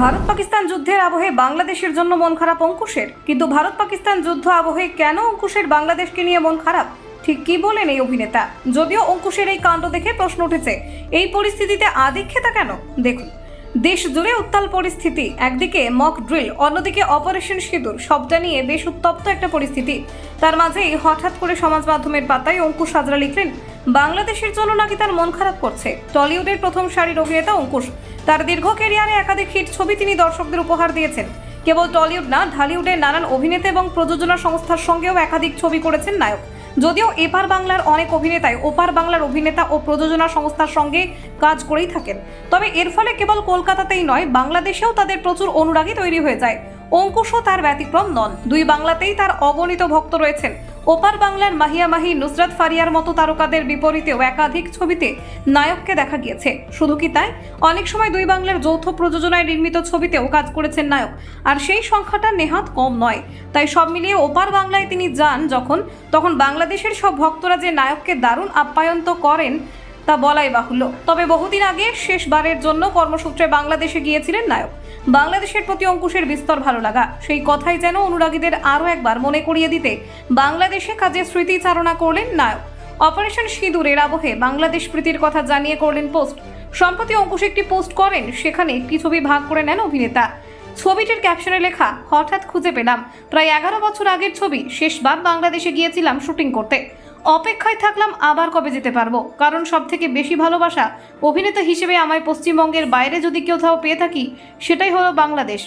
ভারত পাকিস্তান যুদ্ধের আবহে বাংলাদেশের জন্য মন খারাপ অঙ্কুশের। কিন্তু ভারত পাকিস্তান যুদ্ধ আবহে কেন অঙ্কুশের বাংলাদেশকে নিয়ে মন খারাপ, ঠিক কি বলেন এই অভিনেতা? যদিও অঙ্কুশের এই কাণ্ড দেখে প্রশ্ন উঠেছে, এই পরিস্থিতিতে আদিক্ষেতা কেন? দেখুন, দেশ জুড়ে উত্তাল পরিস্থিতি। একদিকে মক ড্রিল, অন্যদিকে অপারেশন সিঁদুর, সবটা নিয়ে বেশ উত্তপ্ত একটা পরিস্থিতি। তার মাঝেই হঠাৎ করে সমাজ মাধ্যমের পাতায় অঙ্কুশ হাজরা লিখলেন, বাংলাদেশের জন্য নাকি তার মন খারাপ করছে। টলিউডের প্রথম সারির অভিনেতা অঙ্কুশ, তার দীর্ঘ ক্যারিয়ারে একাধিক হিট ছবি তিনি দর্শকদের উপহার দিয়েছেন। কেবল টলিউড না, ঢালিউডের নানান অভিনেতা এবং প্রযোজনা সংস্থার সঙ্গেও একাধিক ছবি করেছেন নায়ক। যদিও এপার বাংলার অনেক অভিনেতাই ওপার বাংলার অভিনেতা ও প্রযোজনা সংস্থার সঙ্গে কাজ করেই থাকেন, তবে এর ফলে কেবল কলকাতাতেই নয়, বাংলাদেশেও তাদের প্রচুর অনুরাগী তৈরি হয়ে যায়। অঙ্কুশও তার ব্যতিক্রম নন। দুই বাংলাতেই তার অগণিত ভক্ত রয়েছেন। ওপার বাংলার মাহিয়া মাহি, নুসরাত ফারিয়ার মতো তারকাদের বিপরীতেও একাধিক ছবিতে নায়ককে দেখা গিয়েছে। শুধু কি তাই, অনেক সময় দুই বাংলার যৌথ প্রযোজনায় নির্মিত ছবিতেও কাজ করেছেন নায়ক, আর সেই সংখ্যাটা নেহাত কম নয়। তাই সব মিলিয়ে ওপার বাংলায় তিনি যান তখন বাংলাদেশের সব ভক্তরা যে নায়ককে দারুণ আপ্যায়ন তো করেন তা বলাই বাহুল্য। তবে বহুদিন আগে শেষবারের জন্য কর্মসূত্রে বাংলাদেশে গিয়েছিলেন নায়ক। বাংলাদেশের প্রতি অঙ্কুশের বিস্তর ভালো লাগা, সেই কথাই যেন অনুরাগীদের আরও একবার মনে করিয়ে দিতে বাংলাদেশে কাজের স্মৃতিচারণা করলেন নায়ক। অপারেশন সিঁদুরের আবহে বাংলাদেশ প্রীতির কথা জানিয়ে করলেন পোস্ট। সম্প্রতি অঙ্কুশ একটি পোস্ট করেন, সেখানে একটি ছবি ভাগ করে নেন অভিনেতা। ছবিটির ক্যাপশনে লেখা, হঠাৎ খুঁজে পেলাম, প্রায় 11 বছর আগের ছবি, শেষবার বাংলাদেশে গিয়েছিলাম শুটিং করতে। অপেক্ষায় থাকলাম আবার কবে যেতে পারবো, কারণ সব থেকে বেশি ভালোবাসা অভিনেতা হিসেবে আমায় পশ্চিমবঙ্গের বাইরে যদি কোথাও পেয়ে থাকি, সেটাই হলো বাংলাদেশ।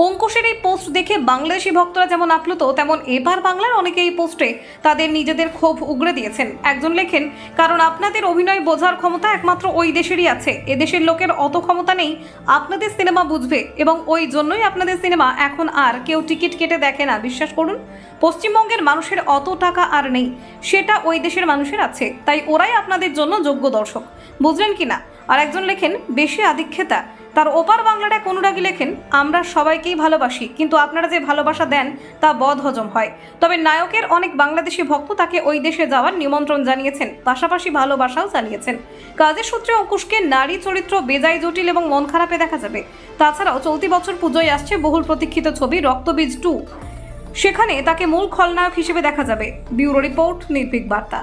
অঙ্কুশের এই পোস্ট দেখে বাংলাদেশি ভক্তরা যেমন আপ্লুত, তেমন এপার বাংলার অনেকে এই পোস্টে তাদের নিজেদের ক্ষোভ উগরে দিয়েছেন। একজন লেখেন, কারণ আপনাদের অভিনয় বোঝার ক্ষমতা একমাত্র ওই দেশেরই আছে, এদেশের লোকের অত ক্ষমতা নেই আপনাদের সিনেমা বুঝবে, এবং ওই জন্যই আপনাদের সিনেমা এখন আর কেউ টিকিট কেটে দেখে না। বিশ্বাস করুন, পশ্চিমবঙ্গের মানুষের অত টাকা আর নেই, সেটা ওই দেশের মানুষের আছে, তাই ওরাই আপনাদের জন্য যোগ্য দর্শক। বুঝলেন কিনা? আর একজন লেখেন, বেশি আদিক্ষেতা। তার ওপার বাংলার এক অনুরাগী লেখেন, আমরা সবাইকেই ভালোবাসি, কিন্তু আপনারা যে ভালোবাসা দেন তা বদ হজম হয়। তবে নায়কের অনেক বাংলাদেশি ভক্ত তাকে ওই দেশে যাওয়ার নিমন্ত্রণ জানিয়েছেন, পাশাপাশি ভালোবাসাও জানিয়েছেন। কাজের সূত্রে অঙ্কুশকে নারী চরিত্র বেজায় জটিল এবং মন খারাপে দেখা যাবে। তাছাড়াও চলতি বছর পুজোয় আসছে বহুল প্রতীক্ষিত ছবি রক্তবীজ 2, সেখানে তাকে মূল খলনায়ক হিসেবে দেখা যাবে। ব্যুরো রিপোর্ট, নির্ভীক বার্তা।